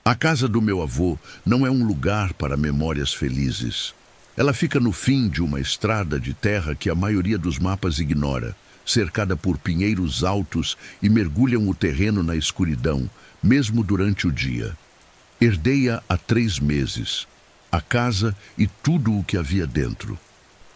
A casa do meu avô não é um lugar para memórias felizes. Ela fica no fim de uma estrada de terra que a maioria dos mapas ignora, cercada por pinheiros altos e mergulham o terreno na escuridão, mesmo durante o dia. Herdei-a há 3 meses, a casa e tudo o que havia dentro.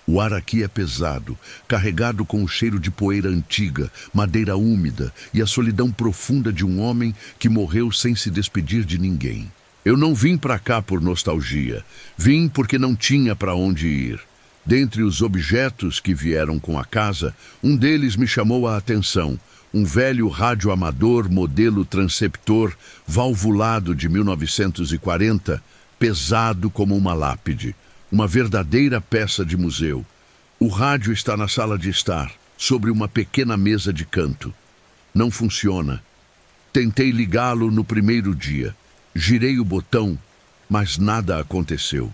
O ar aqui é pesado, carregado com o cheiro de poeira antiga, madeira úmida e a solidão profunda de um homem que morreu sem se despedir de ninguém. Eu não vim para cá por nostalgia, vim porque não tinha para onde ir. Dentre os objetos que vieram com a casa, um deles me chamou a atenção. Um velho rádio amador modelo transceptor valvulado de 1940, pesado como uma lápide. Uma verdadeira peça de museu. O rádio está na sala de estar, sobre uma pequena mesa de canto. Não funciona. Tentei ligá-lo no primeiro dia. Girei o botão, mas nada aconteceu.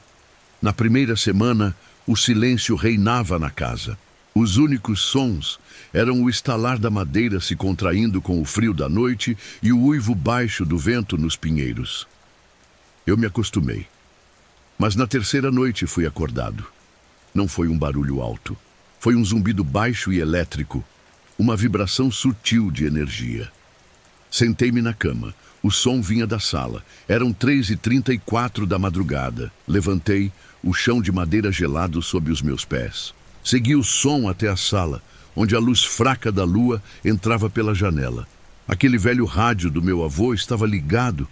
Na primeira semana, o silêncio reinava na casa. Os únicos sons eram o estalar da madeira se contraindo com o frio da noite e o uivo baixo do vento nos pinheiros. Eu me acostumei. Mas na terceira noite fui acordado. Não foi um barulho alto. Foi um zumbido baixo e elétrico. Uma vibração sutil de energia. Sentei-me na cama. O som vinha da sala. Eram 3h34 da madrugada. Levantei, o chão de madeira gelado sob os meus pés. Segui o som até a sala, onde a luz fraca da lua entrava pela janela. Aquele velho rádio do meu avô estava ligado.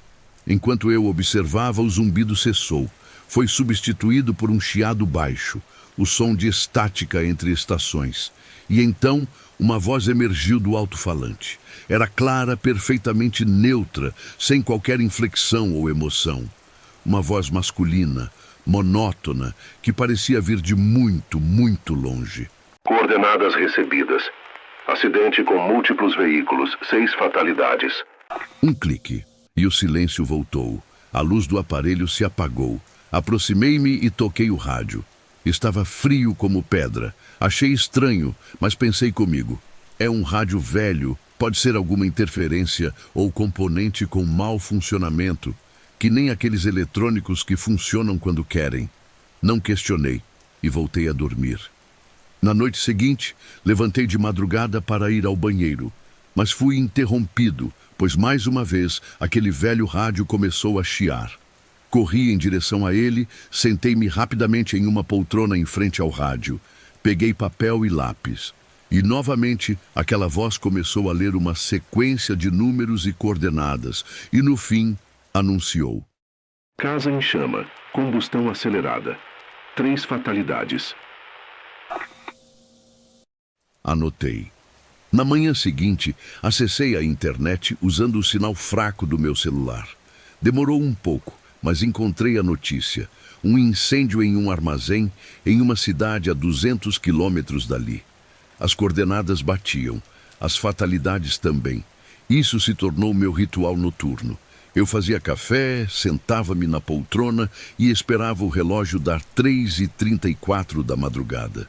Enquanto eu observava, o zumbido cessou. Foi substituído por um chiado baixo, o som de estática entre estações. E então, uma voz emergiu do alto-falante. Era clara, perfeitamente neutra, sem qualquer inflexão ou emoção. Uma voz masculina, monótona, que parecia vir de muito, muito longe. Coordenadas recebidas. Acidente com múltiplos veículos, 6 fatalidades. Um clique, e o silêncio voltou. A luz do aparelho se apagou. Aproximei-me e toquei o rádio. Estava frio como pedra. Achei estranho, mas pensei comigo. É um rádio velho, pode ser alguma interferência ou componente com mau funcionamento, que nem aqueles eletrônicos que funcionam quando querem. Não questionei e voltei a dormir. Na noite seguinte, levantei de madrugada para ir ao banheiro, mas fui interrompido, pois mais uma vez aquele velho rádio começou a chiar. Corri em direção a ele, sentei-me rapidamente em uma poltrona em frente ao rádio. Peguei papel e lápis. E novamente aquela voz começou a ler uma sequência de números e coordenadas. E no fim, anunciou: Casa em chama. Combustão acelerada. 3 fatalidades. Anotei. Na manhã seguinte, acessei a internet usando o sinal fraco do meu celular. Demorou um pouco, mas encontrei a notícia. Um incêndio em um armazém em uma cidade a 200 quilômetros dali. As coordenadas batiam, as fatalidades também. Isso se tornou meu ritual noturno. Eu fazia café, sentava-me na poltrona e esperava o relógio dar 3h34 da madrugada.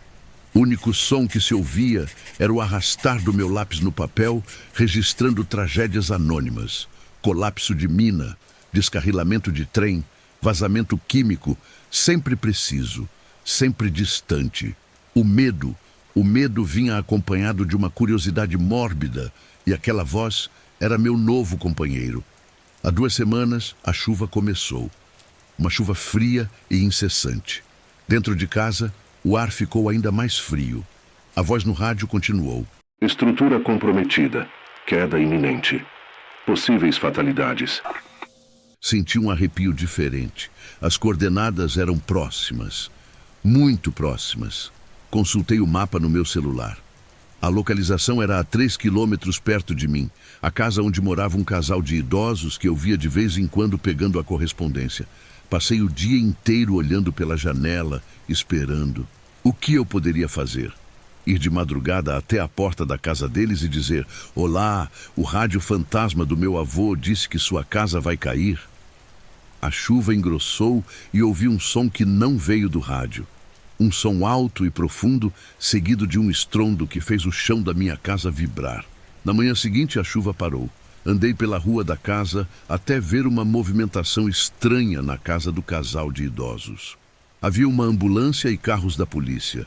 O único som que se ouvia era o arrastar do meu lápis no papel, registrando tragédias anônimas. Colapso de mina, descarrilamento de trem, vazamento químico, sempre preciso, sempre distante. O medo vinha acompanhado de uma curiosidade mórbida, e aquela voz era meu novo companheiro. Há 2 semanas, a chuva começou. Uma chuva fria e incessante. Dentro de casa, o ar ficou ainda mais frio. A voz no rádio continuou: Estrutura comprometida. Queda iminente. Possíveis fatalidades. Senti um arrepio diferente. As coordenadas eram próximas. Muito próximas. Consultei o mapa no meu celular. A localização era a 3 quilômetros perto de mim, a casa onde morava um casal de idosos que eu via de vez em quando pegando a correspondência. Passei o dia inteiro olhando pela janela, esperando. O que eu poderia fazer? Ir de madrugada até a porta da casa deles e dizer: Olá, o rádio fantasma do meu avô disse que sua casa vai cair? A chuva engrossou e ouvi um som que não veio do rádio. Um som alto e profundo, seguido de um estrondo que fez o chão da minha casa vibrar. Na manhã seguinte, a chuva parou. Andei pela rua da casa até ver uma movimentação estranha na casa do casal de idosos. Havia uma ambulância e carros da polícia.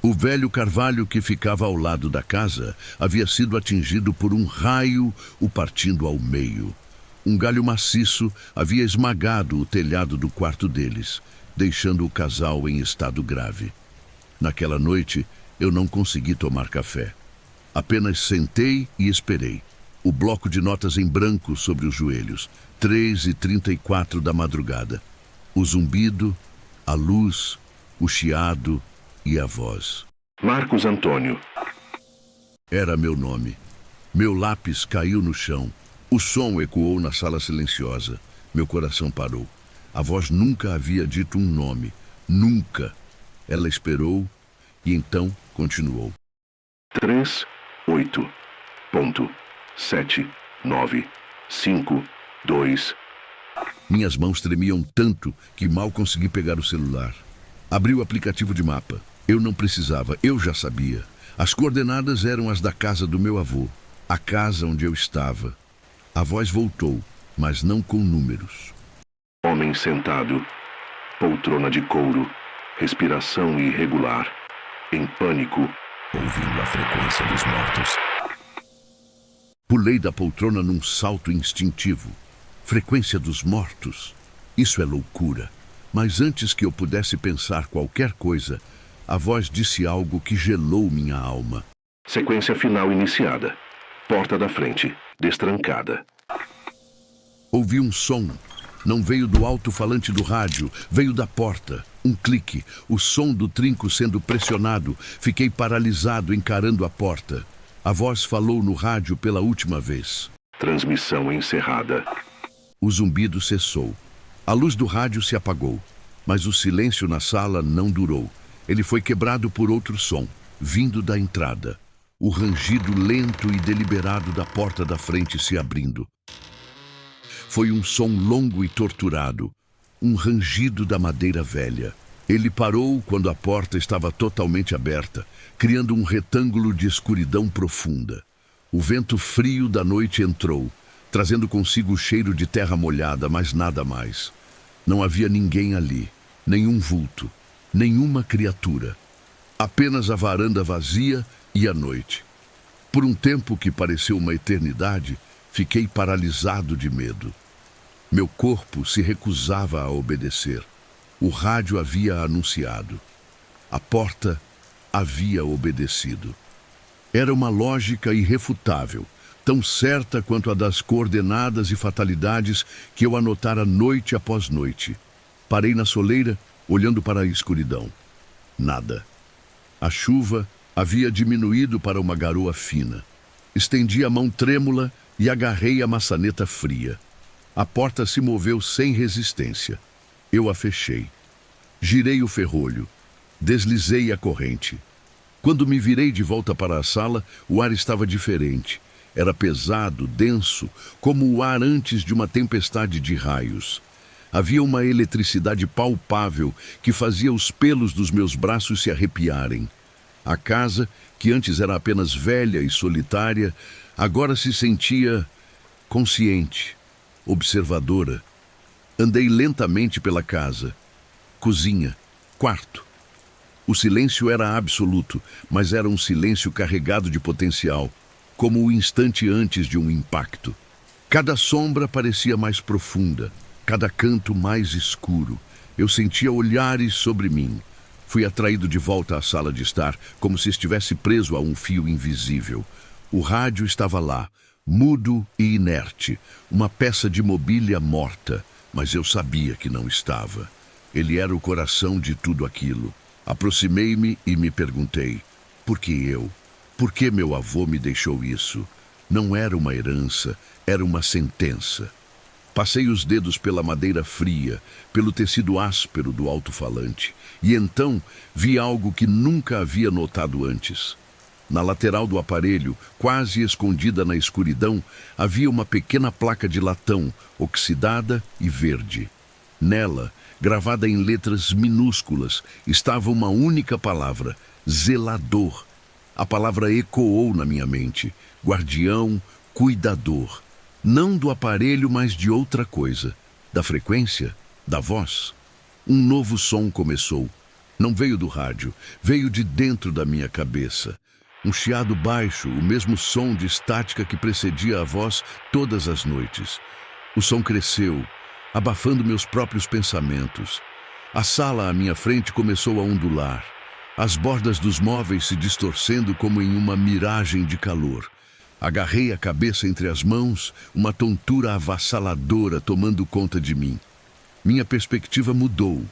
O velho carvalho que ficava ao lado da casa havia sido atingido por um raio, o partindo ao meio. Um galho maciço havia esmagado o telhado do quarto deles, deixando o casal em estado grave. Naquela noite, eu não consegui tomar café. Apenas sentei e esperei. O bloco de notas em branco sobre os joelhos. 3h34 da madrugada. O zumbido, a luz, o chiado e a voz. Marcos Antônio. Era meu nome. Meu lápis caiu no chão. O som ecoou na sala silenciosa. Meu coração parou. A voz nunca havia dito um nome. Nunca. Ela esperou e então continuou. 3, 8, ponto, 7, 9, 5, 2. Minhas mãos tremiam tanto que mal consegui pegar o celular. Abri o aplicativo de mapa. Eu não precisava, eu já sabia. As coordenadas eram as da casa do meu avô, a casa onde eu estava. A voz voltou, mas não com números. Homem sentado, poltrona de couro, respiração irregular, em pânico, ouvindo a frequência dos mortos. Pulei da poltrona num salto instintivo. Frequência dos mortos? Isso é loucura. Mas antes que eu pudesse pensar qualquer coisa, a voz disse algo que gelou minha alma. Sequência final iniciada. Porta da frente, destrancada. Ouvi um som. Não veio do alto-falante do rádio, veio da porta. Um clique, o som do trinco sendo pressionado. Fiquei paralisado encarando a porta. A voz falou no rádio pela última vez. Transmissão encerrada. O zumbido cessou. A luz do rádio se apagou, mas o silêncio na sala não durou. Ele foi quebrado por outro som, vindo da entrada. O rangido lento e deliberado da porta da frente se abrindo. Foi um som longo e torturado, um rangido da madeira velha. Ele parou quando a porta estava totalmente aberta, criando um retângulo de escuridão profunda. O vento frio da noite entrou, trazendo consigo o cheiro de terra molhada, mas nada mais. Não havia ninguém ali, nenhum vulto, nenhuma criatura. Apenas a varanda vazia e a noite. Por um tempo que pareceu uma eternidade, fiquei paralisado de medo. Meu corpo se recusava a obedecer. O rádio havia anunciado. A porta havia obedecido. Era uma lógica irrefutável, tão certa quanto a das coordenadas e fatalidades que eu anotara noite após noite. Parei na soleira, olhando para a escuridão. Nada. A chuva havia diminuído para uma garoa fina. Estendi a mão trêmula e agarrei a maçaneta fria. A porta se moveu sem resistência. Eu a fechei. Girei o ferrolho. Deslizei a corrente. Quando me virei de volta para a sala, o ar estava diferente. Era pesado, denso, como o ar antes de uma tempestade de raios. Havia uma eletricidade palpável que fazia os pelos dos meus braços se arrepiarem. A casa, que antes era apenas velha e solitária, agora se sentia consciente, observadora. Andei lentamente pela casa. Cozinha, quarto. O silêncio era absoluto, mas era um silêncio carregado de potencial, como o instante antes de um impacto. Cada sombra parecia mais profunda, cada canto mais escuro. Eu sentia olhares sobre mim. Fui atraído de volta à sala de estar, como se estivesse preso a um fio invisível. O rádio estava lá, mudo e inerte, uma peça de mobília morta, mas eu sabia que não estava. Ele era o coração de tudo aquilo. Aproximei-me e me perguntei, por que eu? Por que meu avô me deixou isso? Não era uma herança, era uma sentença. Passei os dedos pela madeira fria, pelo tecido áspero do alto-falante, e então vi algo que nunca havia notado antes. Na lateral do aparelho, quase escondida na escuridão, havia uma pequena placa de latão, oxidada e verde. Nela, gravada em letras minúsculas, estava uma única palavra, zelador. A palavra ecoou na minha mente, guardião, cuidador. Não do aparelho, mas de outra coisa. Da frequência, da voz. Um novo som começou. Não veio do rádio, veio de dentro da minha cabeça. Um chiado baixo, o mesmo som de estática que precedia a voz todas as noites. O som cresceu, abafando meus próprios pensamentos. A sala à minha frente começou a ondular, as bordas dos móveis se distorcendo como em uma miragem de calor. Agarrei a cabeça entre as mãos, uma tontura avassaladora tomando conta de mim. Minha perspectiva mudou.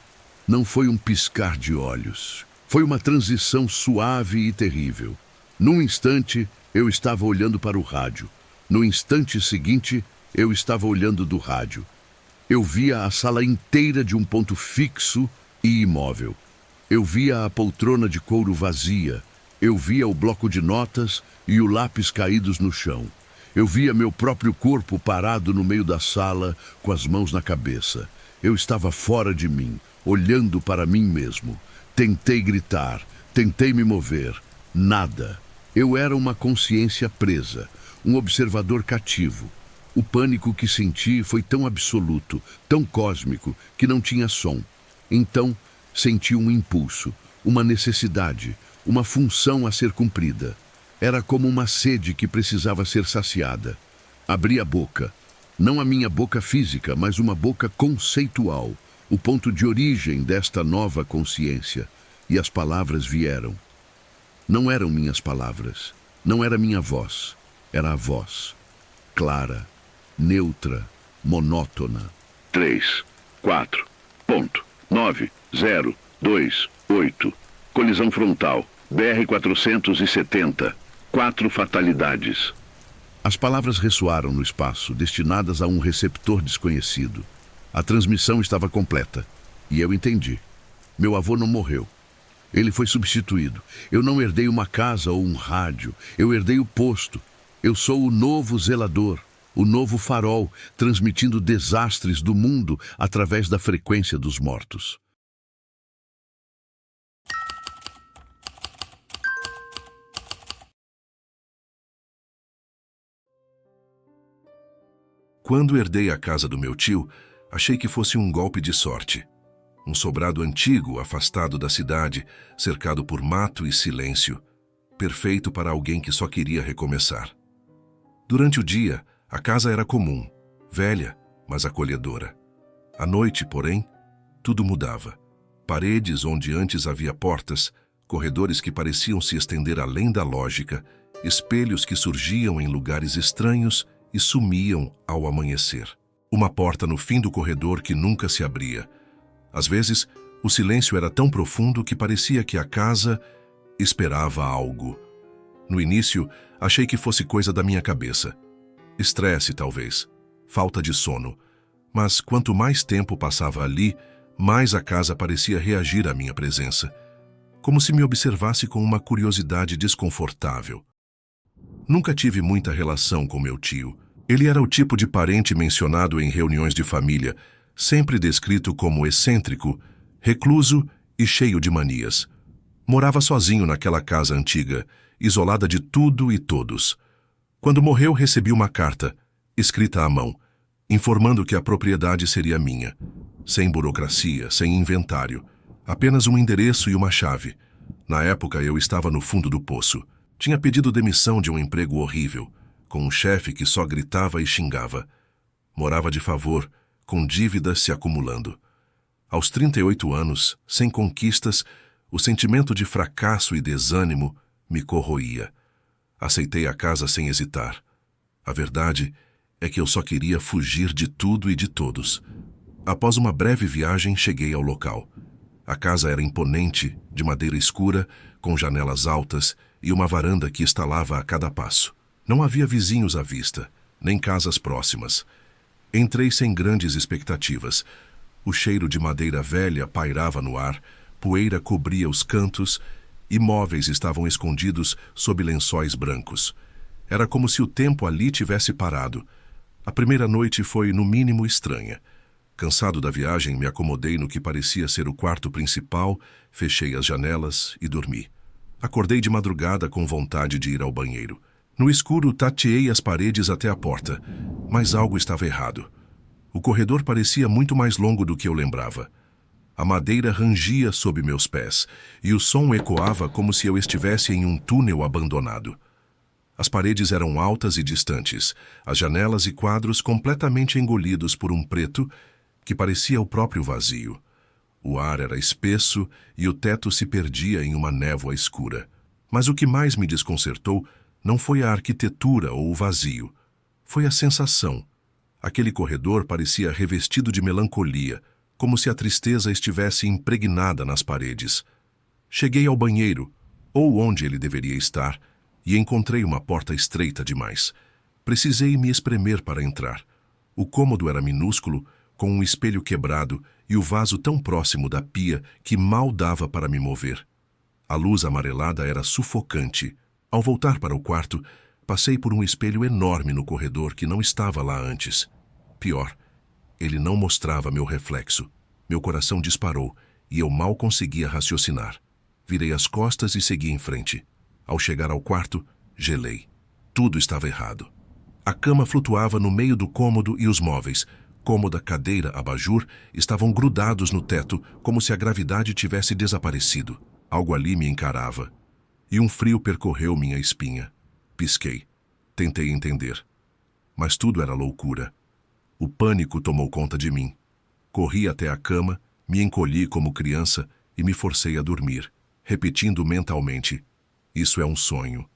Não foi um piscar de olhos. Foi uma transição suave e terrível. Num instante, eu estava olhando para o rádio. No instante seguinte, eu estava olhando do rádio. Eu via a sala inteira de um ponto fixo e imóvel. Eu via a poltrona de couro vazia. Eu via o bloco de notas e o lápis caídos no chão. Eu via meu próprio corpo parado no meio da sala, com as mãos na cabeça. Eu estava fora de mim, olhando para mim mesmo. Tentei gritar, tentei me mover. Nada. Eu era uma consciência presa, um observador cativo. O pânico que senti foi tão absoluto, tão cósmico, que não tinha som. Então, senti um impulso, uma necessidade, uma função a ser cumprida. Era como uma sede que precisava ser saciada. Abri a boca. Não a minha boca física, mas uma boca conceitual, o ponto de origem desta nova consciência. E as palavras vieram. Não eram minhas palavras, não era minha voz, era a voz. Clara, neutra, monótona. 3, 4.9028. Colisão frontal. BR-470. 4 fatalidades. As palavras ressoaram no espaço, destinadas a um receptor desconhecido. A transmissão estava completa, e eu entendi. Meu avô não morreu. Ele foi substituído. Eu não herdei uma casa ou um rádio. Eu herdei o posto. Eu sou o novo zelador, o novo farol, transmitindo desastres do mundo através da frequência dos mortos. Quando herdei a casa do meu tio, achei que fosse um golpe de sorte. Um sobrado antigo, afastado da cidade, cercado por mato e silêncio, perfeito para alguém que só queria recomeçar. Durante o dia, a casa era comum, velha, mas acolhedora. À noite, porém, tudo mudava. Paredes onde antes havia portas, corredores que pareciam se estender além da lógica, espelhos que surgiam em lugares estranhos e sumiam ao amanhecer. Uma porta no fim do corredor que nunca se abria. Às vezes, o silêncio era tão profundo que parecia que a casa esperava algo. No início, achei que fosse coisa da minha cabeça. Estresse, talvez. Falta de sono. Mas quanto mais tempo passava ali, mais a casa parecia reagir à minha presença. Como se me observasse com uma curiosidade desconfortável. Nunca tive muita relação com meu tio. Ele era o tipo de parente mencionado em reuniões de família, sempre descrito como excêntrico, recluso e cheio de manias. Morava sozinho naquela casa antiga, isolada de tudo e todos. Quando morreu, recebi uma carta, escrita à mão, informando que a propriedade seria minha. Sem burocracia, sem inventário, apenas um endereço e uma chave. Na época, eu estava no fundo do poço. Tinha pedido demissão de um emprego horrível, com um chefe que só gritava e xingava. Morava de favor, com dívidas se acumulando. Aos 38 anos, sem conquistas, o sentimento de fracasso e desânimo me corroía. Aceitei a casa sem hesitar. A verdade é que eu só queria fugir de tudo e de todos. Após uma breve viagem, cheguei ao local. A casa era imponente, de madeira escura, com janelas altas e uma varanda que estalava a cada passo. Não havia vizinhos à vista, nem casas próximas. Entrei sem grandes expectativas. O cheiro de madeira velha pairava no ar, poeira cobria os cantos e móveis estavam escondidos sob lençóis brancos. Era como se o tempo ali tivesse parado. A primeira noite foi, no mínimo, estranha. Cansado da viagem, me acomodei no que parecia ser o quarto principal, fechei as janelas e dormi. Acordei de madrugada com vontade de ir ao banheiro. No escuro, tateei as paredes até a porta. Mas algo estava errado. O corredor parecia muito mais longo do que eu lembrava. A madeira rangia sob meus pés, e o som ecoava como se eu estivesse em um túnel abandonado. As paredes eram altas e distantes, as janelas e quadros completamente engolidos por um preto que parecia o próprio vazio. O ar era espesso e o teto se perdia em uma névoa escura. Mas o que mais me desconcertou não foi a arquitetura ou o vazio. Foi a sensação. Aquele corredor parecia revestido de melancolia, como se a tristeza estivesse impregnada nas paredes. Cheguei ao banheiro, ou onde ele deveria estar, e encontrei uma porta estreita demais. Precisei me espremer para entrar. O cômodo era minúsculo, com um espelho quebrado e o vaso tão próximo da pia que mal dava para me mover. A luz amarelada era sufocante. Ao voltar para o quarto, passei por um espelho enorme no corredor que não estava lá antes. Pior, ele não mostrava meu reflexo. Meu coração disparou e eu mal conseguia raciocinar. Virei as costas e segui em frente. Ao chegar ao quarto, gelei. Tudo estava errado. A cama flutuava no meio do cômodo e os móveis, cômoda, cadeira, abajur, estavam grudados no teto, como se a gravidade tivesse desaparecido. Algo ali me encarava. E um frio percorreu minha espinha. Pisquei. Tentei entender. Mas tudo era loucura. O pânico tomou conta de mim. Corri até a cama, me encolhi como criança e me forcei a dormir, repetindo mentalmente: isso é um sonho.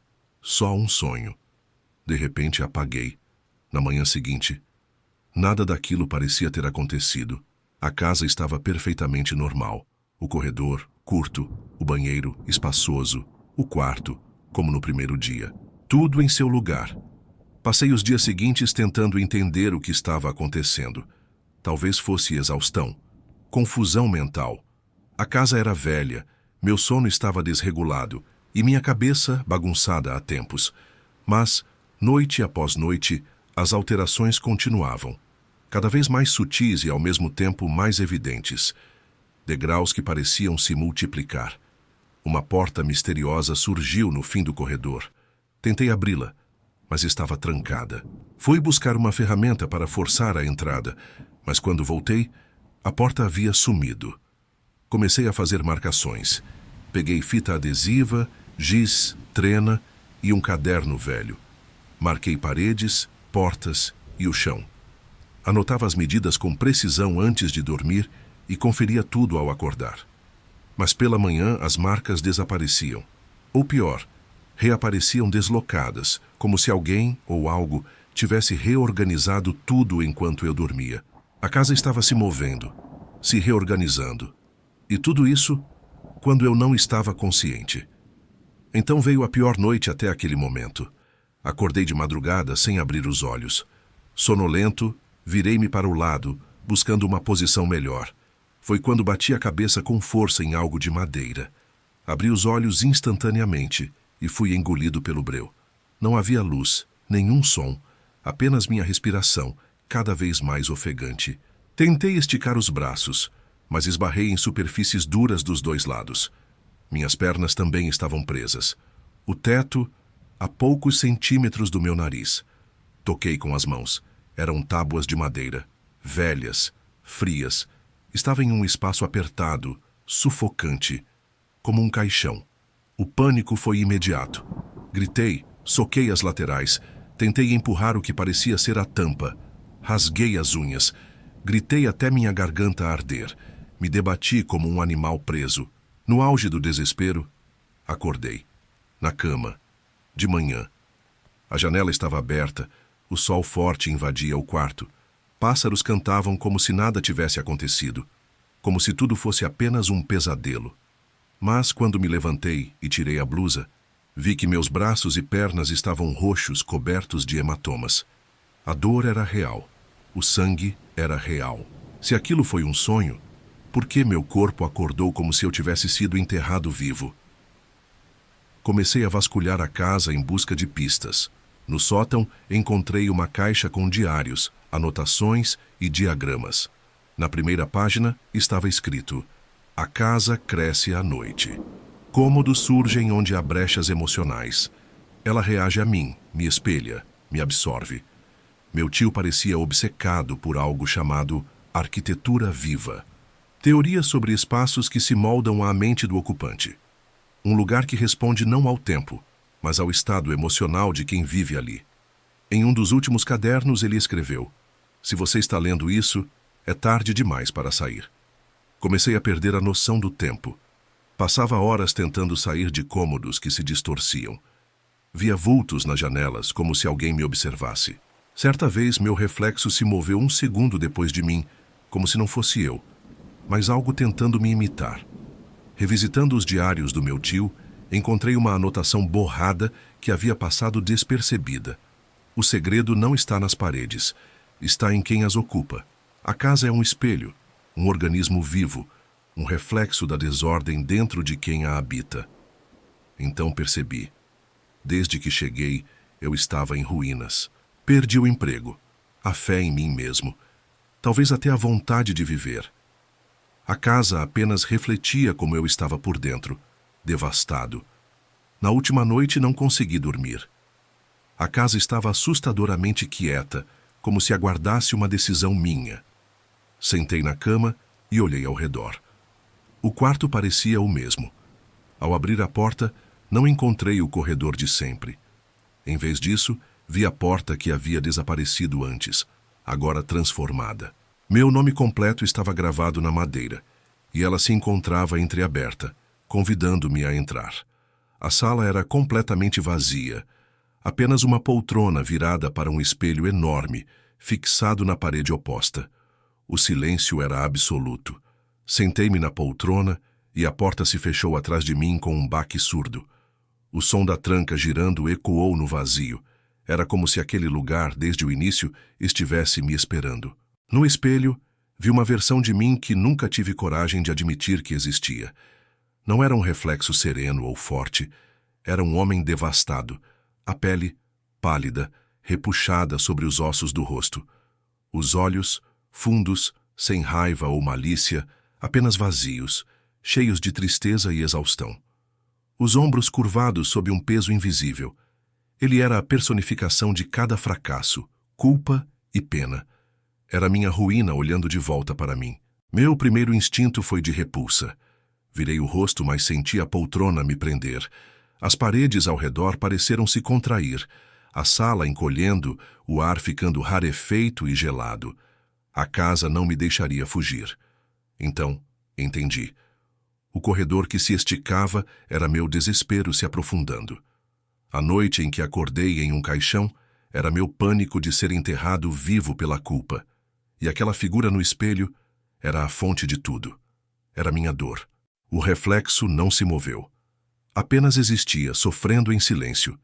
Só um sonho. De repente apaguei. Na manhã seguinte, nada daquilo parecia ter acontecido. A casa estava perfeitamente normal. O corredor, curto, o banheiro, espaçoso, o quarto, como no primeiro dia. Tudo em seu lugar. Passei os dias seguintes tentando entender o que estava acontecendo. Talvez fosse exaustão, confusão mental. A casa era velha, meu sono estava desregulado e minha cabeça bagunçada há tempos. Mas, noite após noite, as alterações continuavam, cada vez mais sutis e ao mesmo tempo mais evidentes. Degraus que pareciam se multiplicar. Uma porta misteriosa surgiu no fim do corredor. Tentei abri-la, mas estava trancada. Fui buscar uma ferramenta para forçar a entrada, mas quando voltei, a porta havia sumido. Comecei a fazer marcações. Peguei fita adesiva, giz, trena e um caderno velho. Marquei paredes, portas e o chão. Anotava as medidas com precisão antes de dormir e conferia tudo ao acordar. Mas pela manhã as marcas desapareciam. Ou pior, reapareciam deslocadas, como se alguém ou algo tivesse reorganizado tudo enquanto eu dormia. A casa estava se movendo, se reorganizando. E tudo isso quando eu não estava consciente. Então veio a pior noite até aquele momento. Acordei de madrugada sem abrir os olhos. Sonolento, virei-me para o lado, buscando uma posição melhor. Foi quando bati a cabeça com força em algo de madeira. Abri os olhos instantaneamente e fui engolido pelo breu. Não havia luz, nenhum som, apenas minha respiração, cada vez mais ofegante. Tentei esticar os braços, mas esbarrei em superfícies duras dos dois lados. Minhas pernas também estavam presas. O teto, a poucos centímetros do meu nariz. Toquei com as mãos. Eram tábuas de madeira, velhas, frias. Estava em um espaço apertado, sufocante, como um caixão. O pânico foi imediato. Gritei, soquei as laterais, tentei empurrar o que parecia ser a tampa. Rasguei as unhas. Gritei até minha garganta arder. Me debati como um animal preso. No auge do desespero, acordei. Na cama. De manhã. A janela estava aberta. O sol forte invadia o quarto. Pássaros cantavam como se nada tivesse acontecido. Como se tudo fosse apenas um pesadelo. Mas, quando me levantei e tirei a blusa, vi que meus braços e pernas estavam roxos, cobertos de hematomas. A dor era real. O sangue era real. Se aquilo foi um sonho, por que meu corpo acordou como se eu tivesse sido enterrado vivo? Comecei a vasculhar a casa em busca de pistas. No sótão, encontrei uma caixa com diários, anotações e diagramas. Na primeira página estava escrito: a casa cresce à noite. Cômodos surgem onde há brechas emocionais. Ela reage a mim, me espelha, me absorve. Meu tio parecia obcecado por algo chamado arquitetura viva. Teoria sobre espaços que se moldam à mente do ocupante. Um lugar que responde não ao tempo, mas ao estado emocional de quem vive ali. Em um dos últimos cadernos ele escreveu: "Se você está lendo isso, é tarde demais para sair." Comecei a perder a noção do tempo. Passava horas tentando sair de cômodos que se distorciam. Via vultos nas janelas, como se alguém me observasse. Certa vez, meu reflexo se moveu um segundo depois de mim, como se não fosse eu, mas algo tentando me imitar. Revisitando os diários do meu tio, encontrei uma anotação borrada que havia passado despercebida. O segredo não está nas paredes, está em quem as ocupa. A casa é um espelho, um organismo vivo, um reflexo da desordem dentro de quem a habita. Então percebi. Desde que cheguei, eu estava em ruínas. Perdi o emprego, a fé em mim mesmo, talvez até a vontade de viver. A casa apenas refletia como eu estava por dentro, devastado. Na última noite não consegui dormir. A casa estava assustadoramente quieta, como se aguardasse uma decisão minha. Sentei na cama e olhei ao redor. O quarto parecia o mesmo. Ao abrir a porta, não encontrei o corredor de sempre. Em vez disso, vi a porta que havia desaparecido antes, agora transformada. Meu nome completo estava gravado na madeira, e ela se encontrava entreaberta, convidando-me a entrar. A sala era completamente vazia, apenas uma poltrona virada para um espelho enorme, fixado na parede oposta. O silêncio era absoluto. Sentei-me na poltrona e a porta se fechou atrás de mim com um baque surdo. O som da tranca girando ecoou no vazio. Era como se aquele lugar, desde o início, estivesse me esperando. No espelho, vi uma versão de mim que nunca tive coragem de admitir que existia. Não era um reflexo sereno ou forte. Era um homem devastado. A pele, pálida, repuxada sobre os ossos do rosto. Os olhos, fundos, sem raiva ou malícia, apenas vazios, cheios de tristeza e exaustão. Os ombros curvados sob um peso invisível. Ele era a personificação de cada fracasso, culpa e pena. Era minha ruína olhando de volta para mim. Meu primeiro instinto foi de repulsa. Virei o rosto, mas senti a poltrona me prender. As paredes ao redor pareceram se contrair. A sala encolhendo, o ar ficando rarefeito e gelado. A casa não me deixaria fugir. Então, entendi. O corredor que se esticava era meu desespero se aprofundando. A noite em que acordei em um caixão era meu pânico de ser enterrado vivo pela culpa. E aquela figura no espelho era a fonte de tudo. Era minha dor. O reflexo não se moveu. Apenas existia, sofrendo em silêncio.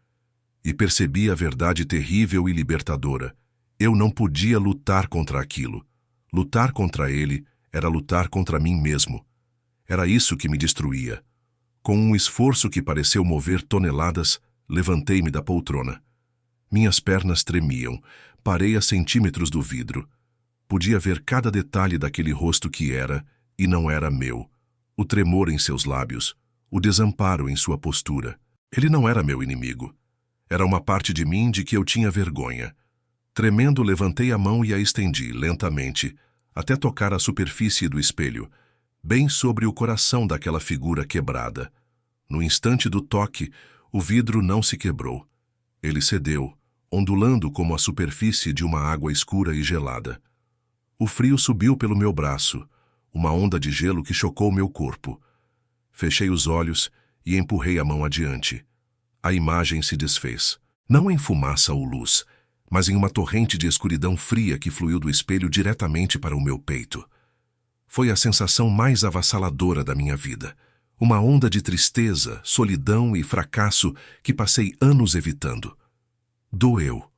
E percebi a verdade terrível e libertadora. Eu não podia lutar contra aquilo. Lutar contra ele era lutar contra mim mesmo. Era isso que me destruía. Com um esforço que pareceu mover toneladas, levantei-me da poltrona. Minhas pernas tremiam. Parei a centímetros do vidro. Podia ver cada detalhe daquele rosto que era, e não era meu. O tremor em seus lábios, o desamparo em sua postura. Ele não era meu inimigo. Era uma parte de mim de que eu tinha vergonha. Tremendo, levantei a mão e a estendi, lentamente, até tocar a superfície do espelho, bem sobre o coração daquela figura quebrada. No instante do toque, o vidro não se quebrou. Ele cedeu, ondulando como a superfície de uma água escura e gelada. O frio subiu pelo meu braço, uma onda de gelo que chocou meu corpo. Fechei os olhos e empurrei a mão adiante. A imagem se desfez, não em fumaça ou luz, mas em uma torrente de escuridão fria que fluiu do espelho diretamente para o meu peito. Foi a sensação mais avassaladora da minha vida. Uma onda de tristeza, solidão e fracasso que passei anos evitando. Doeu.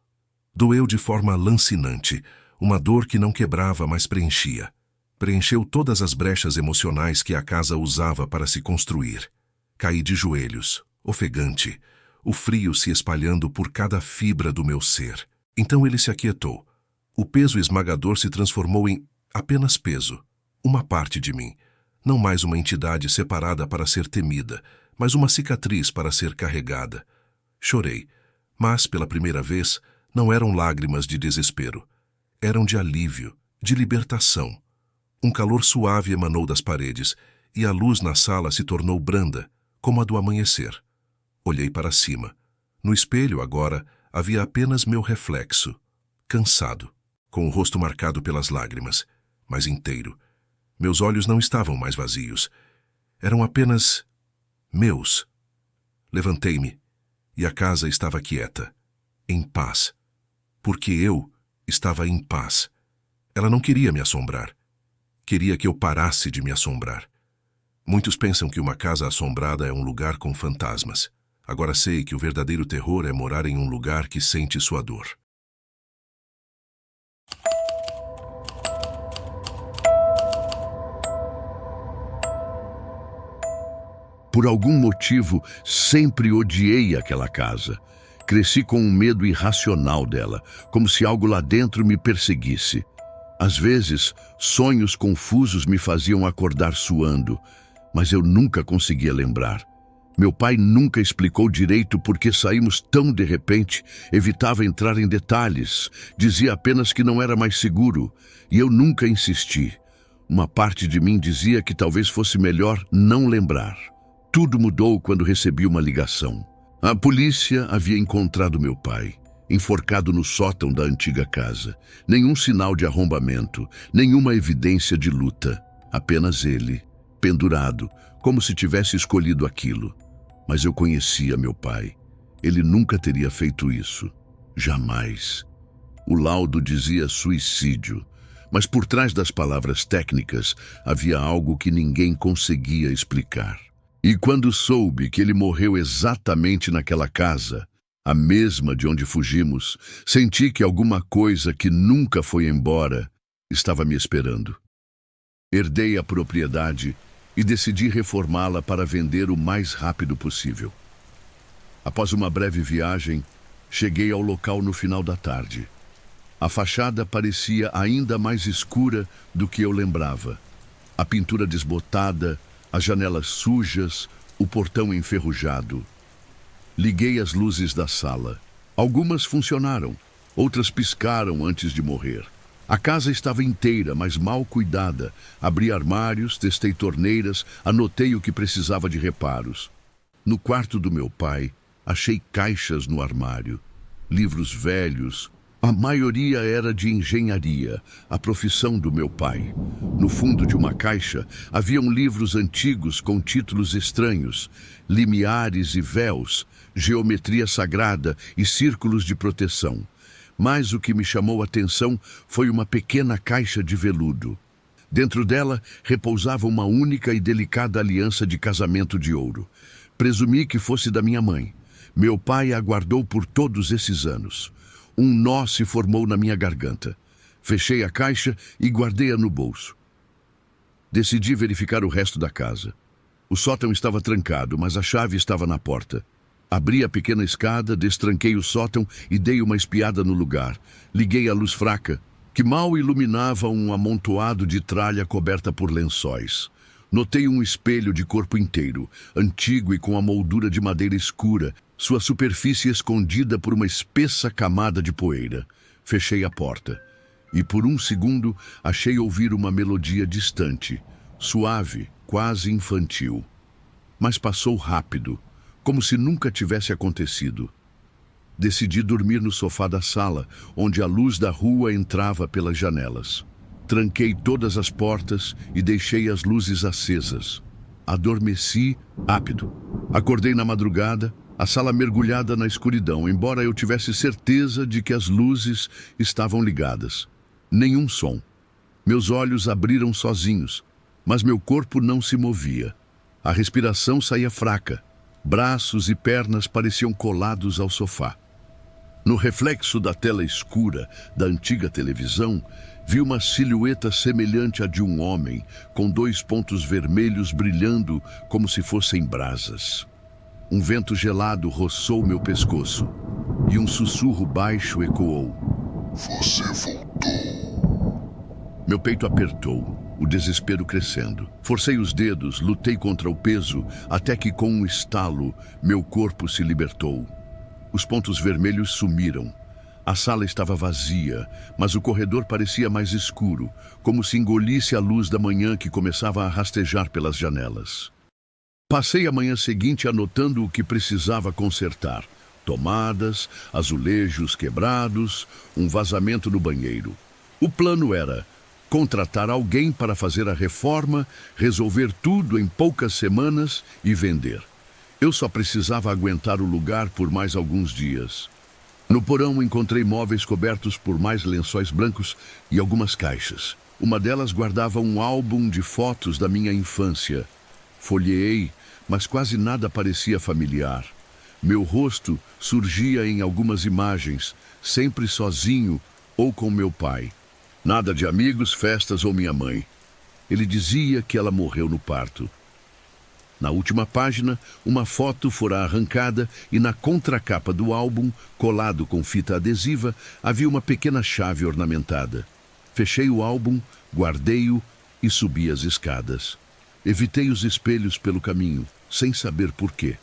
Doeu de forma lancinante, uma dor que não quebrava, mas preenchia. Preencheu todas as brechas emocionais que a casa usava para se construir. Caí de joelhos, ofegante, o frio se espalhando por cada fibra do meu ser. Então ele se aquietou. O peso esmagador se transformou em apenas peso, uma parte de mim. Não mais uma entidade separada para ser temida, mas uma cicatriz para ser carregada. Chorei, mas, pela primeira vez, Não eram lágrimas de desespero. Eram de alívio, de libertação. Um calor suave emanou das paredes e a luz na sala se tornou branda, como a do amanhecer. Olhei para cima. No espelho, agora, havia apenas meu reflexo, cansado, com o rosto marcado pelas lágrimas, mas inteiro. Meus olhos não estavam mais vazios. Eram apenas meus. Levantei-me e a casa estava quieta, em paz. Porque eu estava em paz. Ela não queria me assombrar. Queria que eu parasse de me assombrar. Muitos pensam que uma casa assombrada é um lugar com fantasmas. Agora sei que o verdadeiro terror é morar em um lugar que sente sua dor. Por algum motivo, sempre odiei aquela casa. Cresci com um medo irracional dela, como se algo lá dentro me perseguisse. Às vezes, sonhos confusos me faziam acordar suando, mas eu nunca conseguia lembrar. Meu pai nunca explicou direito por que saímos tão de repente, evitava entrar em detalhes, dizia apenas que não era mais seguro, e eu nunca insisti. Uma parte de mim dizia que talvez fosse melhor não lembrar. Tudo mudou quando recebi uma ligação. A polícia havia encontrado meu pai, enforcado no sótão da antiga casa. Nenhum sinal de arrombamento, nenhuma evidência de luta. Apenas ele, pendurado, como se tivesse escolhido aquilo. Mas eu conhecia meu pai. Ele nunca teria feito isso. Jamais. O laudo dizia suicídio, mas por trás das palavras técnicas havia algo que ninguém conseguia explicar. E quando soube que ele morreu exatamente naquela casa, a mesma de onde fugimos, senti que alguma coisa que nunca foi embora estava me esperando. Herdei a propriedade e decidi reformá-la para vender o mais rápido possível. Após uma breve viagem, cheguei ao local no final da tarde. A fachada parecia ainda mais escura do que eu lembrava. A pintura desbotada, as janelas sujas, o portão enferrujado. Liguei as luzes da sala. Algumas funcionaram, outras piscaram antes de morrer. A casa estava inteira, mas mal cuidada. Abri armários, testei torneiras, anotei o que precisava de reparos. No quarto do meu pai, achei caixas no armário, livros velhos. A maioria era de engenharia, a profissão do meu pai. No fundo de uma caixa, haviam livros antigos com títulos estranhos, limiares e véus, geometria sagrada e círculos de proteção. Mas o que me chamou a atenção foi uma pequena caixa de veludo. Dentro dela repousava uma única e delicada aliança de casamento de ouro. Presumi que fosse da minha mãe. Meu pai a guardou por todos esses anos. Um nó se formou na minha garganta. Fechei a caixa e guardei-a no bolso. Decidi verificar o resto da casa. O sótão estava trancado, mas a chave estava na porta. Abri a pequena escada, destranquei o sótão e dei uma espiada no lugar. Liguei a luz fraca, que mal iluminava um amontoado de tralha coberta por lençóis. Notei um espelho de corpo inteiro, antigo e com a moldura de madeira escura, sua superfície escondida por uma espessa camada de poeira. Fechei a porta e por um segundo achei ouvir uma melodia distante, suave, quase infantil. Mas passou rápido, como se nunca tivesse acontecido. Decidi dormir no sofá da sala, onde a luz da rua entrava pelas janelas. Tranquei todas as portas e deixei as luzes acesas. Adormeci rápido. Acordei na madrugada, a sala mergulhada na escuridão, embora eu tivesse certeza de que as luzes estavam ligadas. Nenhum som. Meus olhos abriram sozinhos, mas meu corpo não se movia. A respiração saía fraca. Braços e pernas pareciam colados ao sofá. No reflexo da tela escura da antiga televisão, vi uma silhueta semelhante à de um homem, com 2 pontos vermelhos brilhando como se fossem brasas. Um vento gelado roçou meu pescoço e um sussurro baixo ecoou. Você voltou. Meu peito apertou, o desespero crescendo. Forcei os dedos, lutei contra o peso, até que com um estalo, meu corpo se libertou. Os pontos vermelhos sumiram. A sala estava vazia, mas o corredor parecia mais escuro, como se engolisse a luz da manhã que começava a rastejar pelas janelas. Passei a manhã seguinte anotando o que precisava consertar: tomadas, azulejos quebrados, um vazamento no banheiro. O plano era contratar alguém para fazer a reforma, resolver tudo em poucas semanas e vender. Eu só precisava aguentar o lugar por mais alguns dias. No porão encontrei móveis cobertos por mais lençóis brancos e algumas caixas. Uma delas guardava um álbum de fotos da minha infância. Folheei, mas quase nada parecia familiar. Meu rosto surgia em algumas imagens, sempre sozinho ou com meu pai. Nada de amigos, festas ou minha mãe. Ele dizia que ela morreu no parto. Na última página, uma foto fora arrancada e na contracapa do álbum, colado com fita adesiva, havia uma pequena chave ornamentada. Fechei o álbum, guardei-o e subi as escadas. Evitei os espelhos pelo caminho, sem saber por quê.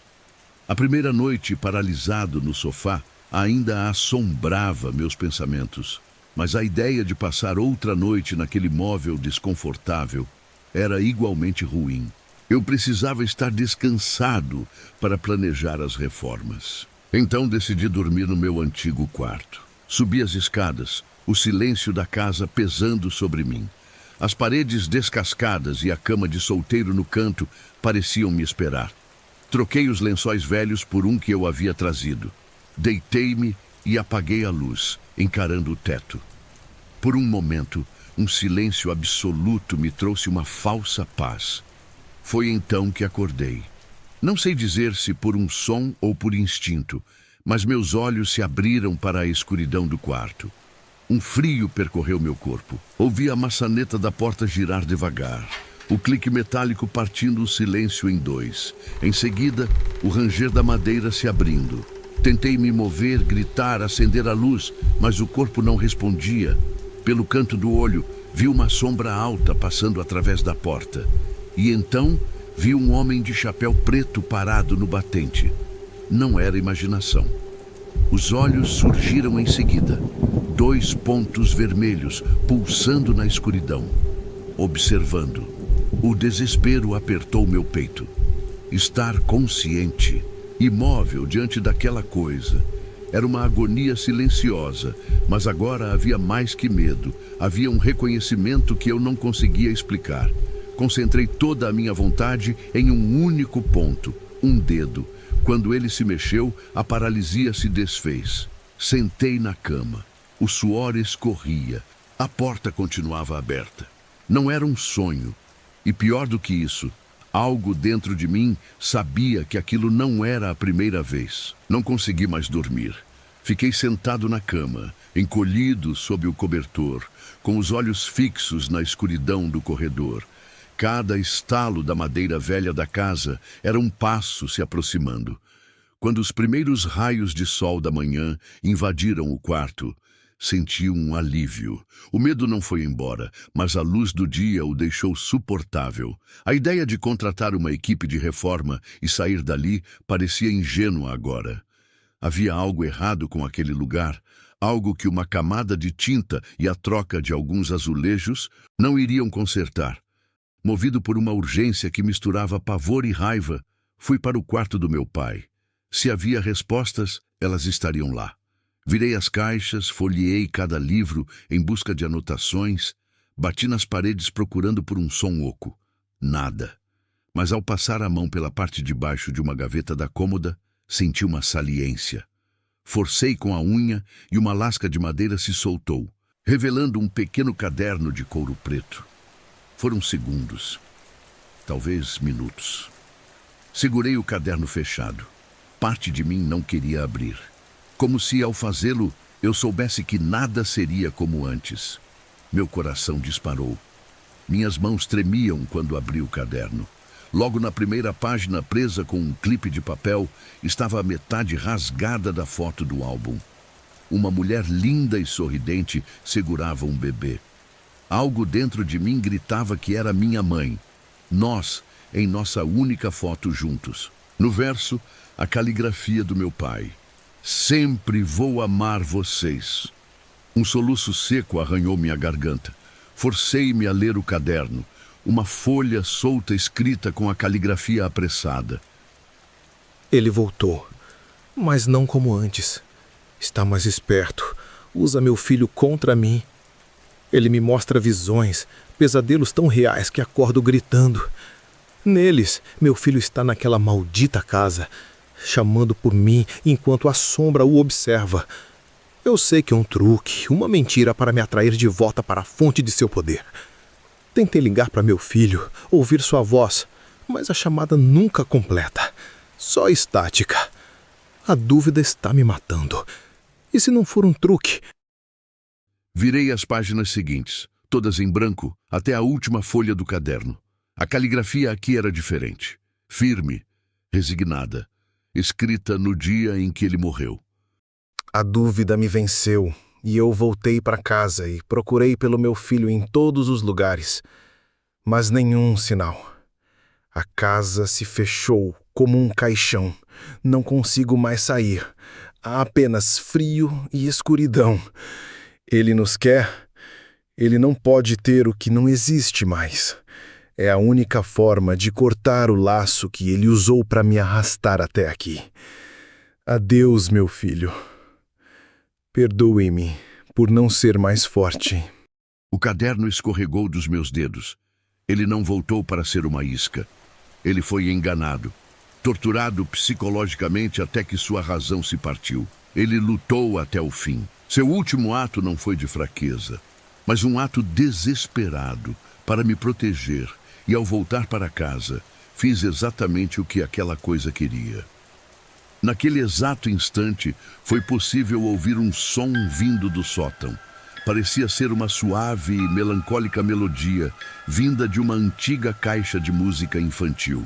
A primeira noite, paralisado no sofá, ainda assombrava meus pensamentos. Mas a ideia de passar outra noite naquele móvel desconfortável era igualmente ruim. Eu precisava estar descansado para planejar as reformas. Então decidi dormir no meu antigo quarto. Subi as escadas, o silêncio da casa pesando sobre mim. As paredes descascadas e a cama de solteiro no canto pareciam me esperar. Troquei os lençóis velhos por um que eu havia trazido. Deitei-me e apaguei a luz, encarando o teto. Por um momento, um silêncio absoluto me trouxe uma falsa paz. Foi então que acordei. Não sei dizer se por um som ou por instinto, mas meus olhos se abriram para a escuridão do quarto. Um frio percorreu meu corpo. Ouvi a maçaneta da porta girar devagar, o clique metálico partindo o silêncio em dois. Em seguida, o ranger da madeira se abrindo. Tentei me mover, gritar, acender a luz, mas o corpo não respondia. Pelo canto do olho, vi uma sombra alta passando através da porta. E então vi um homem de chapéu preto parado no batente. Não era imaginação. Os olhos surgiram em seguida. 2 pontos vermelhos pulsando na escuridão. Observando. O desespero apertou meu peito. Estar consciente, imóvel diante daquela coisa. Era uma agonia silenciosa, mas agora havia mais que medo. Havia um reconhecimento que eu não conseguia explicar. Concentrei toda a minha vontade em um único ponto, um dedo. Quando ele se mexeu, a paralisia se desfez. Sentei na cama. O suor escorria. A porta continuava aberta. Não era um sonho. E pior do que isso, algo dentro de mim sabia que aquilo não era a primeira vez. Não consegui mais dormir. Fiquei sentado na cama, encolhido sob o cobertor, com os olhos fixos na escuridão do corredor. Cada estalo da madeira velha da casa era um passo se aproximando. Quando os primeiros raios de sol da manhã invadiram o quarto, senti um alívio. O medo não foi embora, mas a luz do dia o deixou suportável. A ideia de contratar uma equipe de reforma e sair dali parecia ingênua agora. Havia algo errado com aquele lugar, algo que uma camada de tinta e a troca de alguns azulejos não iriam consertar. Movido por uma urgência que misturava pavor e raiva, fui para o quarto do meu pai. Se havia respostas, elas estariam lá. Virei as caixas, folheei cada livro em busca de anotações, bati nas paredes procurando por um som oco. Nada. Mas ao passar a mão pela parte de baixo de uma gaveta da cômoda, senti uma saliência. Forcei com a unha e uma lasca de madeira se soltou, revelando um pequeno caderno de couro preto. Foram segundos, talvez minutos. Segurei o caderno fechado. Parte de mim não queria abrir. Como se, ao fazê-lo, eu soubesse que nada seria como antes. Meu coração disparou. Minhas mãos tremiam quando abri o caderno. Logo na primeira página, presa com um clipe de papel, estava a metade rasgada da foto do álbum. Uma mulher linda e sorridente segurava um bebê. Algo dentro de mim gritava que era minha mãe. Nós, em nossa única foto juntos. No verso, a caligrafia do meu pai. Sempre vou amar vocês. Um soluço seco arranhou minha garganta. Forcei-me a ler o caderno, uma folha solta escrita com a caligrafia apressada. Ele voltou, mas não como antes. Está mais esperto. Usa meu filho contra mim. Ele me mostra visões, pesadelos tão reais que acordo gritando. Neles, meu filho está naquela maldita casa, chamando por mim enquanto a sombra o observa. Eu sei que é um truque, uma mentira para me atrair de volta para a fonte de seu poder. Tentei ligar para meu filho, ouvir sua voz, mas a chamada nunca completa, só estática. A dúvida está me matando. E se não for um truque? Virei as páginas seguintes, todas em branco, até a última folha do caderno. A caligrafia aqui era diferente, firme, resignada, escrita no dia em que ele morreu. A dúvida me venceu e eu voltei para casa e procurei pelo meu filho em todos os lugares, mas nenhum sinal. A casa se fechou como um caixão. Não consigo mais sair. Há apenas frio e escuridão. Ele nos quer. Ele não pode ter o que não existe mais. É a única forma de cortar o laço que ele usou para me arrastar até aqui. Adeus, meu filho. Perdoe-me por não ser mais forte. O caderno escorregou dos meus dedos. Ele não voltou para ser uma isca. Ele foi enganado, torturado psicologicamente até que sua razão se partiu. Ele lutou até o fim. Seu último ato não foi de fraqueza, mas um ato desesperado para me proteger. E ao voltar para casa, fiz exatamente o que aquela coisa queria. Naquele exato instante, foi possível ouvir um som vindo do sótão. Parecia ser uma suave e melancólica melodia, vinda de uma antiga caixa de música infantil.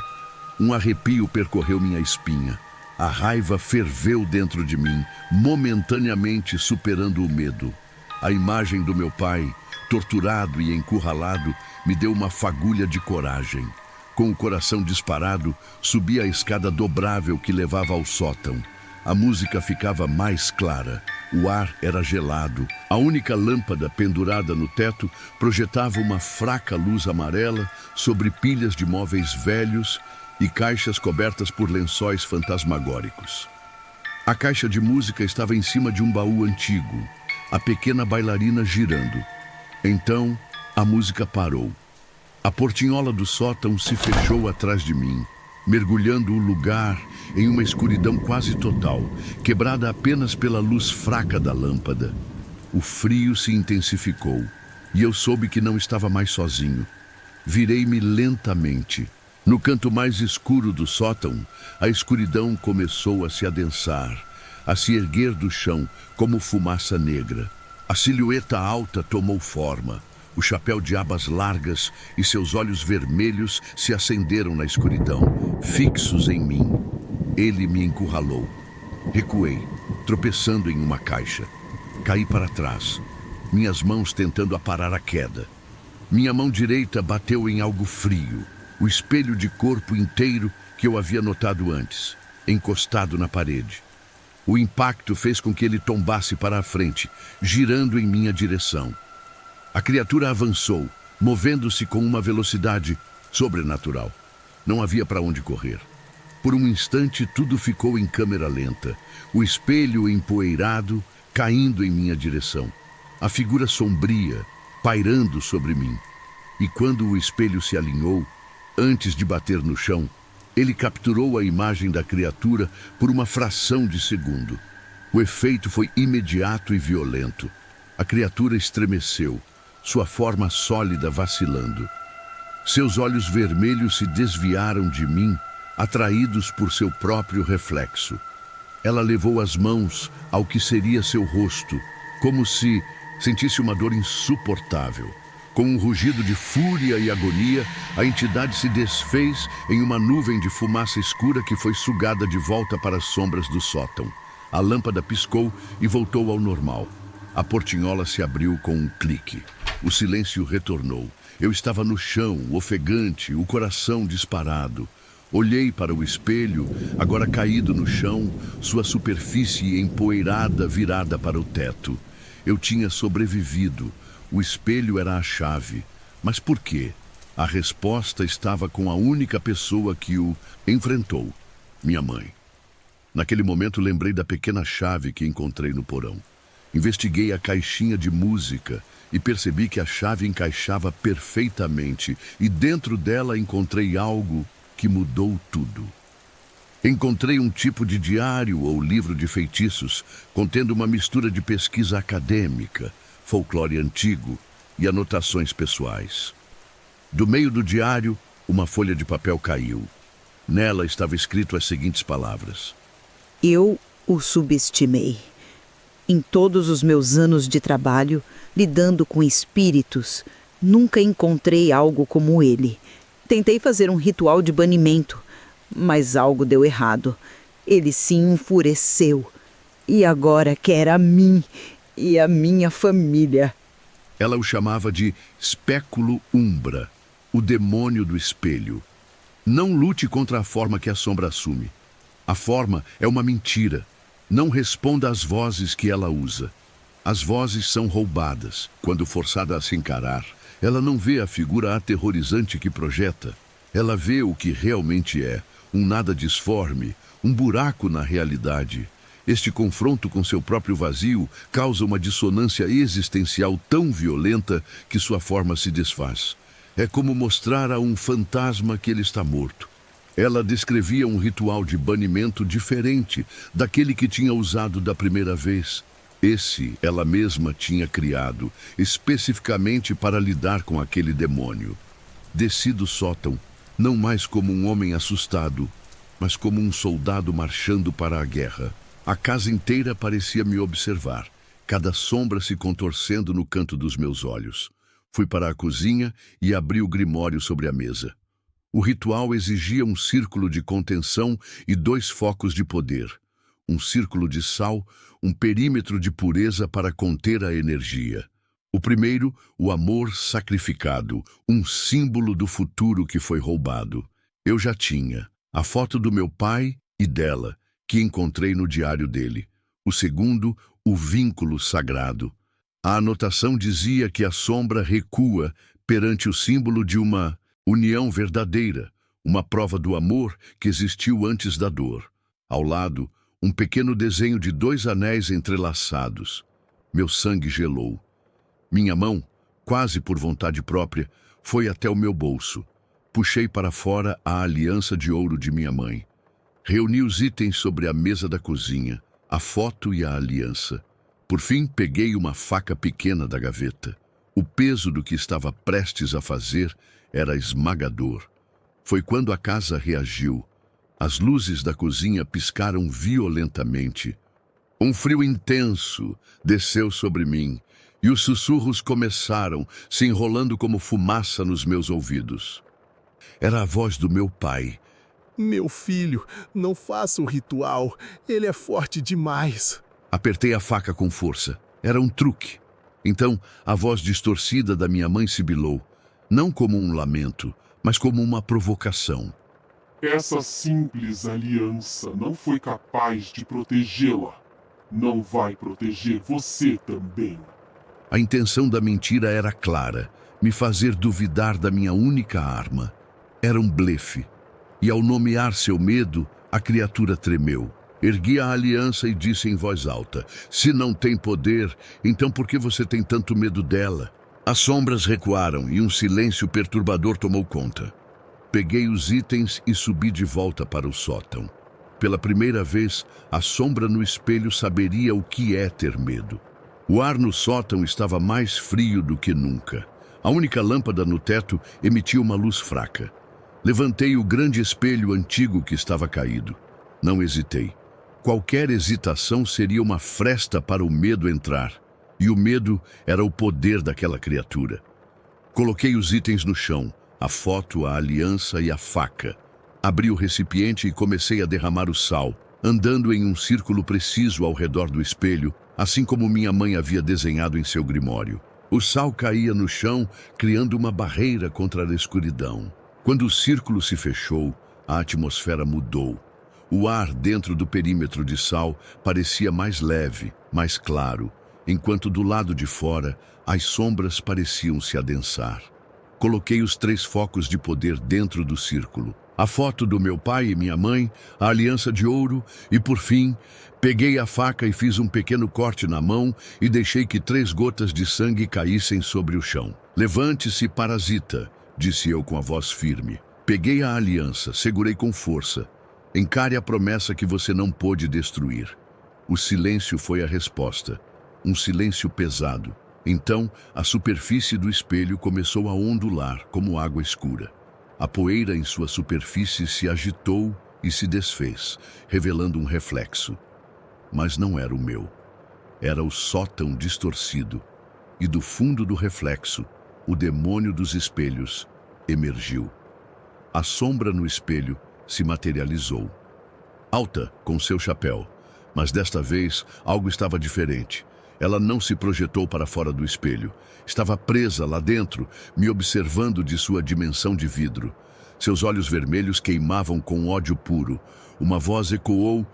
Um arrepio percorreu minha espinha. A raiva ferveu dentro de mim, momentaneamente superando o medo. A imagem do meu pai, torturado e encurralado, me deu uma fagulha de coragem. Com o coração disparado, subi a escada dobrável que levava ao sótão. A música ficava mais clara. O ar era gelado. A única lâmpada pendurada no teto projetava uma fraca luz amarela sobre pilhas de móveis velhos e caixas cobertas por lençóis fantasmagóricos. A caixa de música estava em cima de um baú antigo, a pequena bailarina girando. Então, a música parou. A portinhola do sótão se fechou atrás de mim, mergulhando o lugar em uma escuridão quase total, quebrada apenas pela luz fraca da lâmpada. O frio se intensificou e eu soube que não estava mais sozinho. Virei-me lentamente. No canto mais escuro do sótão, a escuridão começou a se adensar, a se erguer do chão como fumaça negra. A silhueta alta tomou forma. O chapéu de abas largas e seus olhos vermelhos se acenderam na escuridão, fixos em mim. Ele me encurralou. Recuei, tropeçando em uma caixa. Caí para trás, minhas mãos tentando aparar a queda. Minha mão direita bateu em algo frio, o espelho de corpo inteiro que eu havia notado antes, encostado na parede. O impacto fez com que ele tombasse para a frente, girando em minha direção. A criatura avançou, movendo-se com uma velocidade sobrenatural. Não havia para onde correr. Por um instante, tudo ficou em câmera lenta. O espelho empoeirado, caindo em minha direção. A figura sombria, pairando sobre mim. E quando o espelho se alinhou, antes de bater no chão, ele capturou a imagem da criatura por uma fração de segundo. O efeito foi imediato e violento. A criatura estremeceu, sua forma sólida vacilando. Seus olhos vermelhos se desviaram de mim, atraídos por seu próprio reflexo. Ela levou as mãos ao que seria seu rosto, como se sentisse uma dor insuportável. Com um rugido de fúria e agonia, a entidade se desfez em uma nuvem de fumaça escura que foi sugada de volta para as sombras do sótão. A lâmpada piscou e voltou ao normal. A portinhola se abriu com um clique. O silêncio retornou. Eu estava no chão, ofegante, o coração disparado. Olhei para o espelho, agora caído no chão, sua superfície empoeirada virada para o teto. Eu tinha sobrevivido. O espelho era a chave. Mas por quê? A resposta estava com a única pessoa que o enfrentou: minha mãe. Naquele momento lembrei da pequena chave que encontrei no porão. Investiguei a caixinha de música e percebi que a chave encaixava perfeitamente, e dentro dela encontrei algo que mudou tudo. Encontrei um tipo de diário ou livro de feitiços, contendo uma mistura de pesquisa acadêmica, folclore antigo e anotações pessoais. Do meio do diário, uma folha de papel caiu. Nela estava escrito as seguintes palavras: Eu o subestimei. Em todos os meus anos de trabalho, lidando com espíritos, nunca encontrei algo como ele. Tentei fazer um ritual de banimento, mas algo deu errado. Ele se enfureceu e agora quer a mim e a minha família. Ela o chamava de Spéculo Umbra, o demônio do espelho. Não lute contra a forma que a sombra assume. A forma é uma mentira. Não responda às vozes que ela usa. As vozes são roubadas. Quando forçada a se encarar, ela não vê a figura aterrorizante que projeta. Ela vê o que realmente é, um nada disforme, um buraco na realidade. Este confronto com seu próprio vazio causa uma dissonância existencial tão violenta que sua forma se desfaz. É como mostrar a um fantasma que ele está morto. Ela descrevia um ritual de banimento diferente daquele que tinha usado da primeira vez. Esse ela mesma tinha criado, especificamente para lidar com aquele demônio. Desci do sótão, não mais como um homem assustado, mas como um soldado marchando para a guerra. A casa inteira parecia me observar, cada sombra se contorcendo no canto dos meus olhos. Fui para a cozinha e abri o grimório sobre a mesa. O ritual exigia um círculo de contenção e 2 focos de poder. Um círculo de sal, um perímetro de pureza para conter a energia. O primeiro, o amor sacrificado, um símbolo do futuro que foi roubado. Eu já tinha a foto do meu pai e dela, que encontrei no diário dele. O segundo, o vínculo sagrado. A anotação dizia que a sombra recua perante o símbolo de uma união verdadeira, uma prova do amor que existiu antes da dor. Ao lado, um pequeno desenho de 2 anéis entrelaçados. Meu sangue gelou. Minha mão, quase por vontade própria, foi até o meu bolso. Puxei para fora a aliança de ouro de minha mãe. Reuni os itens sobre a mesa da cozinha, a foto e a aliança. Por fim, peguei uma faca pequena da gaveta. O peso do que estava prestes a fazer era esmagador. Foi quando a casa reagiu. As luzes da cozinha piscaram violentamente. Um frio intenso desceu sobre mim e os sussurros começaram, se enrolando como fumaça nos meus ouvidos. Era a voz do meu pai. Meu filho, não faça o ritual. Ele é forte demais. Apertei a faca com força. Era um truque. Então, a voz distorcida da minha mãe sibilou, não como um lamento, mas como uma provocação. Essa simples aliança não foi capaz de protegê-la. Não vai proteger você também. A intenção da mentira era clara, me fazer duvidar da minha única arma. Era um blefe. E ao nomear seu medo, a criatura tremeu. Ergui a aliança e disse em voz alta: se não tem poder, então por que você tem tanto medo dela? As sombras recuaram e um silêncio perturbador tomou conta. Peguei os itens e subi de volta para o sótão. Pela primeira vez, a sombra no espelho saberia o que é ter medo. O ar no sótão estava mais frio do que nunca. A única lâmpada no teto emitia uma luz fraca. Levantei o grande espelho antigo que estava caído. Não hesitei. Qualquer hesitação seria uma fresta para o medo entrar. E o medo era o poder daquela criatura. Coloquei os itens no chão, a foto, a aliança e a faca. Abri o recipiente e comecei a derramar o sal, andando em um círculo preciso ao redor do espelho, assim como minha mãe havia desenhado em seu grimório. O sal caía no chão, criando uma barreira contra a escuridão. Quando o círculo se fechou, A atmosfera mudou. O ar dentro do perímetro de sal parecia mais leve, mais claro, enquanto do lado de fora as sombras pareciam se adensar. Coloquei os 3 focos de poder dentro do círculo. A foto do meu pai e minha mãe, a aliança de ouro e, por fim, peguei a faca e fiz um pequeno corte na mão e deixei que 3 gotas de sangue caíssem sobre o chão. Levante-se, parasita, disse eu com a voz firme. Peguei a aliança, segurei com força. Encare a promessa que você não pôde destruir. O silêncio foi a resposta. Um silêncio pesado. Então, a superfície do espelho começou a ondular como água escura. A poeira em sua superfície se agitou e se desfez, revelando um reflexo. Mas não era o meu. Era o sótão distorcido. E do fundo do reflexo, o demônio dos espelhos emergiu. A sombra no espelho se materializou. Alta, com seu chapéu. Mas desta vez, algo estava diferente. Ela não se projetou para fora do espelho. Estava presa lá dentro, me observando de sua dimensão de vidro. Seus olhos vermelhos queimavam com ódio puro. Uma voz ecoou,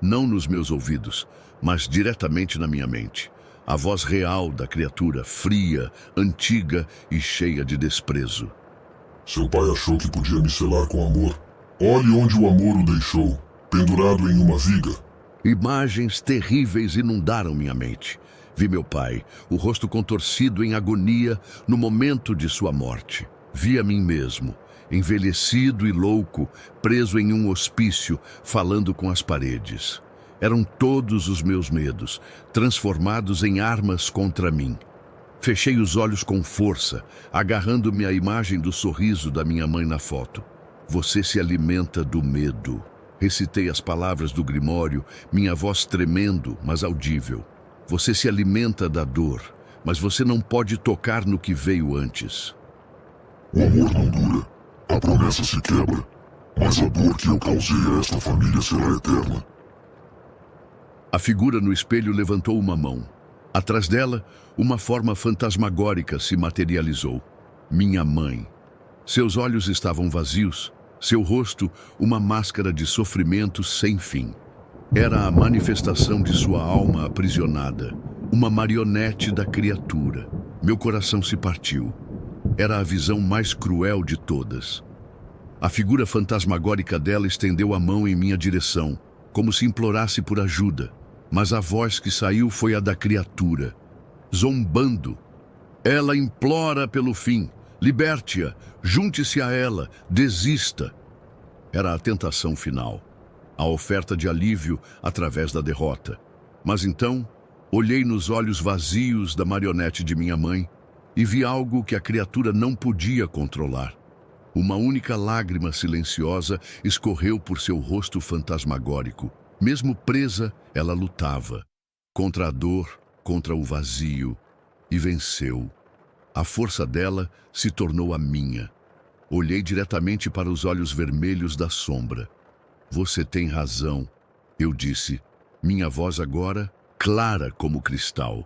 não nos meus ouvidos, mas diretamente na minha mente. A voz real da criatura, fria, antiga e cheia de desprezo. Seu pai achou que podia me selar com amor. Olhe onde o amor o deixou, pendurado em uma viga. Imagens terríveis inundaram minha mente. Vi meu pai, o rosto contorcido em agonia no momento de sua morte. Vi a mim mesmo, envelhecido e louco, preso em um hospício, falando com as paredes. Eram todos os meus medos, transformados em armas contra mim. Fechei os olhos com força, agarrando-me à imagem do sorriso da minha mãe na foto. Você se alimenta do medo. Recitei as palavras do Grimório, minha voz tremendo, mas audível. Você se alimenta da dor, mas você não pode tocar no que veio antes. O amor não dura, a promessa se quebra, mas a dor que eu causei a esta família será eterna. A figura no espelho levantou uma mão. Atrás dela, uma forma fantasmagórica se materializou. Minha mãe. Seus olhos estavam vazios, seu rosto uma máscara de sofrimento sem fim. Era a manifestação de sua alma aprisionada, uma marionete da criatura. Meu coração se partiu. Era a visão mais cruel de todas. A figura fantasmagórica dela estendeu a mão em minha direção, como se implorasse por ajuda. Mas a voz que saiu foi a da criatura, zombando. Ela implora pelo fim. Liberte-a, junte-se a ela, desista. Era a tentação final. A oferta de alívio através da derrota. Mas então, olhei nos olhos vazios da marionete de minha mãe e vi algo que a criatura não podia controlar. Uma única lágrima silenciosa escorreu por seu rosto fantasmagórico. Mesmo presa, ela lutava. Contra a dor, contra o vazio. E venceu. A força dela se tornou a minha. Olhei diretamente para os olhos vermelhos da sombra. Você tem razão, eu disse, minha voz agora clara como cristal.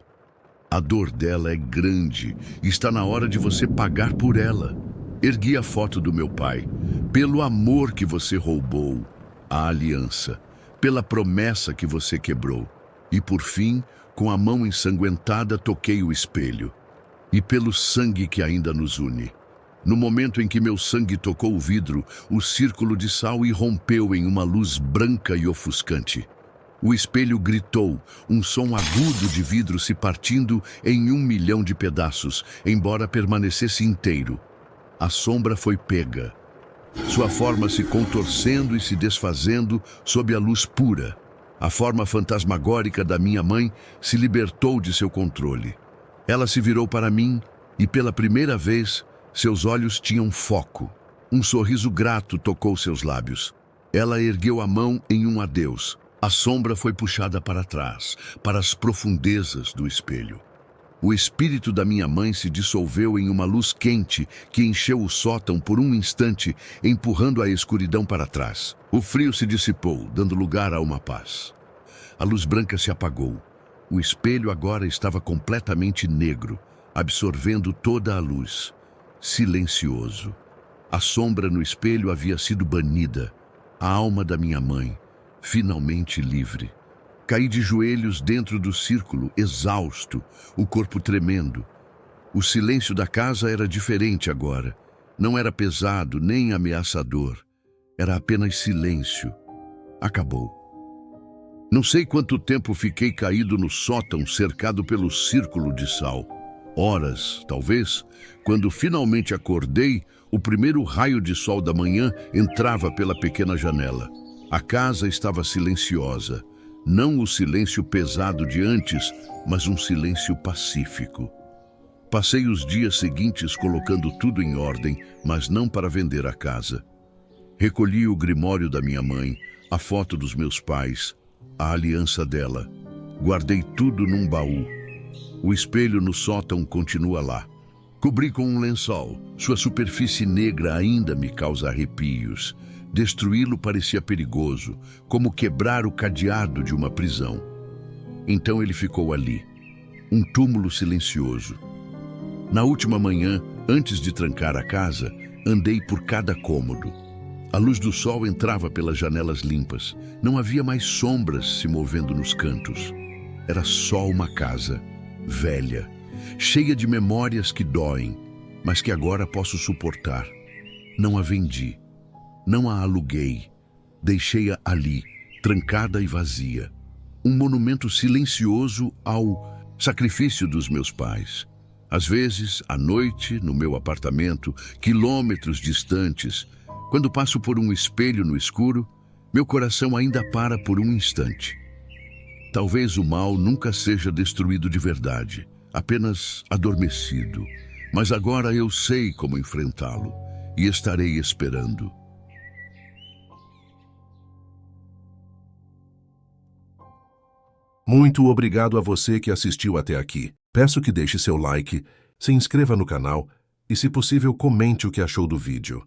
A dor dela é grande e está na hora de você pagar por ela. Ergui a foto do meu pai, pelo amor que você roubou, a aliança, pela promessa que você quebrou. E por fim, com a mão ensanguentada, toquei o espelho. E pelo sangue que ainda nos une. No momento em que meu sangue tocou o vidro, o círculo de sal irrompeu em uma luz branca e ofuscante. O espelho gritou, um som agudo de vidro se partindo em 1 milhão de pedaços, embora permanecesse inteiro. A sombra foi pega, sua forma se contorcendo e se desfazendo sob a luz pura. A forma fantasmagórica da minha mãe se libertou de seu controle. Ela se virou para mim e, pela primeira vez, seus olhos tinham foco. Um sorriso grato tocou seus lábios. Ela ergueu a mão em um adeus. A sombra foi puxada para trás, para as profundezas do espelho. O espírito da minha mãe se dissolveu em uma luz quente que encheu o sótão por um instante, empurrando a escuridão para trás. O frio se dissipou, dando lugar a uma paz. A luz branca se apagou. O espelho agora estava completamente negro, absorvendo toda a luz. Silencioso. A sombra no espelho havia sido banida. A alma da minha mãe, finalmente livre. Caí de joelhos dentro do círculo, exausto, o corpo tremendo. O silêncio da casa era diferente agora. Não era pesado nem ameaçador. Era apenas silêncio. Acabou. Não sei quanto tempo fiquei caído no sótão, cercado pelo círculo de sal. Horas, talvez, quando finalmente acordei, o primeiro raio de sol da manhã entrava pela pequena janela. A casa estava silenciosa. Não o silêncio pesado de antes, mas um silêncio pacífico. Passei os dias seguintes colocando tudo em ordem, mas não para vender a casa. Recolhi o grimório da minha mãe, a foto dos meus pais, a aliança dela. Guardei tudo num baú. O espelho no sótão continua lá. Cobri com um lençol. Sua superfície negra ainda me causa arrepios. Destruí-lo parecia perigoso, como quebrar o cadeado de uma prisão. Então ele ficou ali, um túmulo silencioso. Na última manhã, antes de trancar a casa, andei por cada cômodo. A luz do sol entrava pelas janelas limpas. Não havia mais sombras se movendo nos cantos. Era só uma casa, velha, cheia de memórias que doem, mas que agora posso suportar. Não a vendi, não a aluguei. Deixei-a ali, trancada e vazia. Um monumento silencioso ao sacrifício dos meus pais. Às vezes, à noite, no meu apartamento, quilômetros distantes, quando passo por um espelho no escuro, meu coração ainda para por um instante. Talvez o mal nunca seja destruído de verdade, apenas adormecido. Mas agora eu sei como enfrentá-lo e estarei esperando. Muito obrigado a você que assistiu até aqui. Peço que deixe seu like, se inscreva no canal e, se possível, comente o que achou do vídeo.